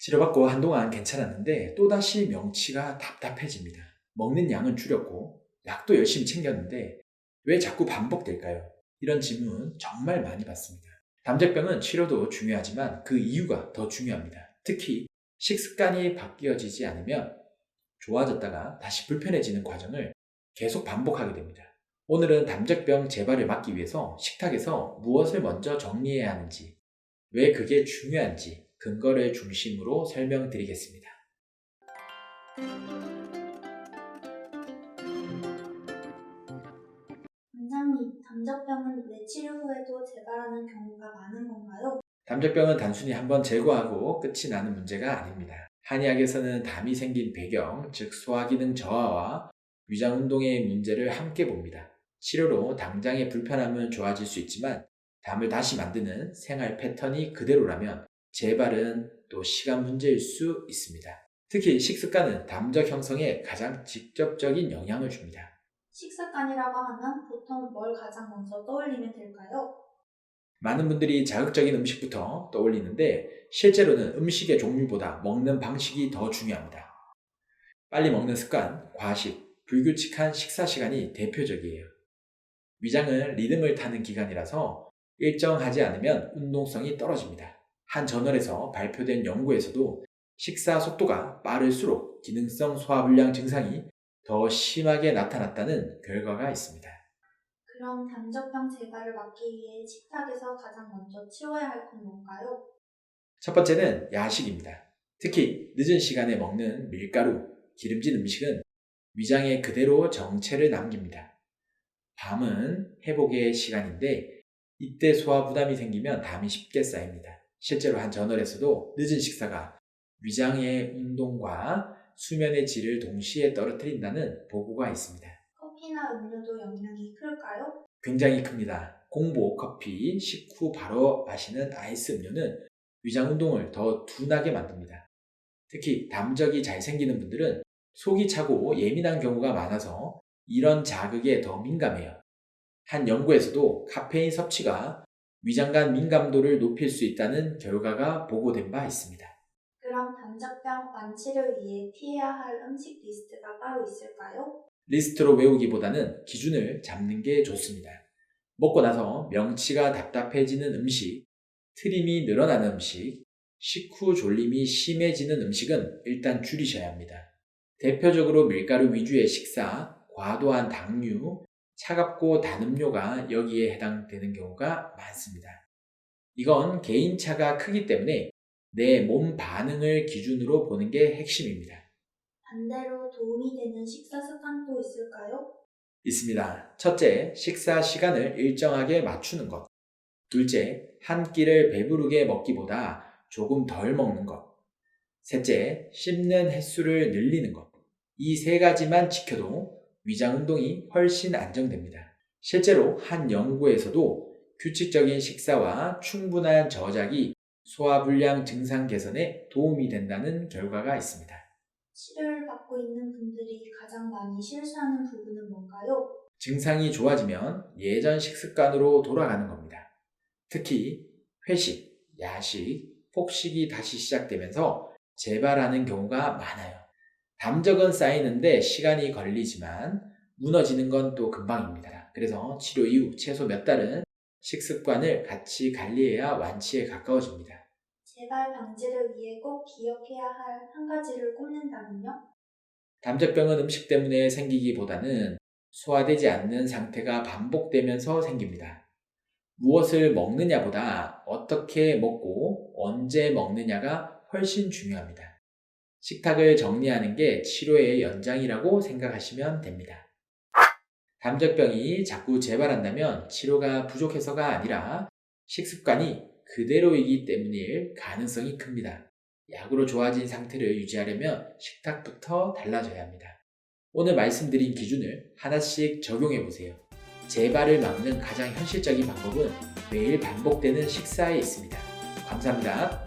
치료받고 한동안 괜찮았는데 또다시 명치가 답답해집니다. 먹는 양은 줄였고 약도 열심히 챙겼는데 왜 자꾸 반복될까요? 이런 질문 정말 많이 받습니다. 담재병은 치료도 중요하지만 그 이유가 더 중요합니다. 특히 식습관이 바뀌어지지 않으면 좋아졌다가 다시 불편해지는 과정을 계속 반복하게 됩니다. 오늘은 담재병 재발을 막기 위해서 식탁에서 무엇을 먼저 정리해야 하는지, 왜 그게 중요한지 근거를 중심으로 설명드리겠습니다. 원장님, 담저병은 뇌 치료 후에도 재발하는 경우가 많은 건가요? 담재병은 단순히 한번 제거하고 끝이 나는 문제가 아닙니다. 한의학에서는 담이 생긴 배경, 즉 소화기능 저하와 위장운동의 문제를 함께 봅니다. 치료로 당장의 불편함은 좋아질 수 있지만 담을 다시 만드는 생활 패턴이 그대로라면 재발은 또 시간 문제일 수 있습니다. 특히 식습관은 담적 형성에 가장 직접적인 영향을 줍니다. 식습관이라고 하면 보통 뭘 가장 먼저 떠올리면 될까요? 많은 분들이 자극적인 음식부터 떠올리는데 실제로는 음식의 종류보다 먹는 방식이 더 중요합니다. 빨리 먹는 습관, 과식, 불규칙한 식사 시간이 대표적이에요. 위장은 리듬을 타는 기관이라서 일정하지 않으면 운동성이 떨어집니다. 한 저널에서 발표된 연구에서도 식사 속도가 빠를수록 기능성 소화불량 증상이 더 심하게 나타났다는 결과가 있습니다. 그럼 담저병 재발을 막기 위해 식탁에서 가장 먼저 치워야 할 건 뭔가요? 첫 번째는 야식입니다. 특히 늦은 시간에 먹는 밀가루, 기름진 음식은 위장에 그대로 정체를 남깁니다. 밤은 회복의 시간인데 이때 소화 부담이 생기면 담이 쉽게 쌓입니다. 실제로 한 저널에서도 늦은 식사가 위장의 운동과 수면의 질을 동시에 떨어뜨린다는 보고가 있습니다. 커피나 음료도 영향이 클까요? 굉장히 큽니다. 공복, 커피, 식후 바로 마시는 아이스 음료는 위장 운동을 더 둔하게 만듭니다. 특히 담적이 잘 생기는 분들은 속이 차고 예민한 경우가 많아서 이런 자극에 더 민감해요. 한 연구에서도 카페인 섭취가 위장 간 민감도를 높일 수 있다는 결과가 보고된 바 있습니다. 그럼 담저병 완치를 위해 피해야 할 음식 리스트가 따로 있을까요? 리스트로 외우기보다는 기준을 잡는 게 좋습니다. 먹고 나서 명치가 답답해지는 음식, 트림이 늘어나는 음식, 식후 졸림이 심해지는 음식은 일단 줄이셔야 합니다. 대표적으로 밀가루 위주의 식사, 과도한 당류, 차갑고 단 음료가 여기에 해당되는 경우가 많습니다. 이건 개인차가 크기 때문에 내 몸 반응을 기준으로 보는 게 핵심입니다. 반대로 도움이 되는 식사 습관도 있을까요? 있습니다. 첫째, 식사 시간을 일정하게 맞추는 것. 둘째, 한 끼를 배부르게 먹기보다 조금 덜 먹는 것. 셋째, 씹는 횟수를 늘리는 것. 이 세 가지만 지켜도 위장 운동이 훨씬 안정됩니다. 실제로 한 연구에서도 규칙적인 식사와 충분한 저작이 소화불량 증상 개선에 도움이 된다는 결과가 있습니다. 치료를 받고 있는 분들이 가장 많이 실수하는 부분은 뭔가요? 증상이 좋아지면 예전 식습관으로 돌아가는 겁니다. 특히 회식, 야식, 폭식이 다시 시작되면서 재발하는 경우가 많아요. 담적은 쌓이는데 시간이 걸리지만 무너지는 건 또 금방입니다. 그래서 치료 이후 최소 몇 달은 식습관을 같이 관리해야 완치에 가까워집니다. 재발 방지를 위해 꼭 기억해야 할 한 가지를 꼽는다면요? 담적병은 음식 때문에 생기기보다는 소화되지 않는 상태가 반복되면서 생깁니다. 무엇을 먹느냐보다 어떻게 먹고 언제 먹느냐가 훨씬 중요합니다. 식탁을 정리하는 게 치료의 연장이라고 생각하시면 됩니다. 담적병이 자꾸 재발한다면 치료가 부족해서가 아니라 식습관이 그대로이기 때문일 가능성이 큽니다. 약으로 좋아진 상태를 유지하려면 식탁부터 달라져야 합니다. 오늘 말씀드린 기준을 하나씩 적용해 보세요. 재발을 막는 가장 현실적인 방법은 매일 반복되는 식사에 있습니다. 감사합니다.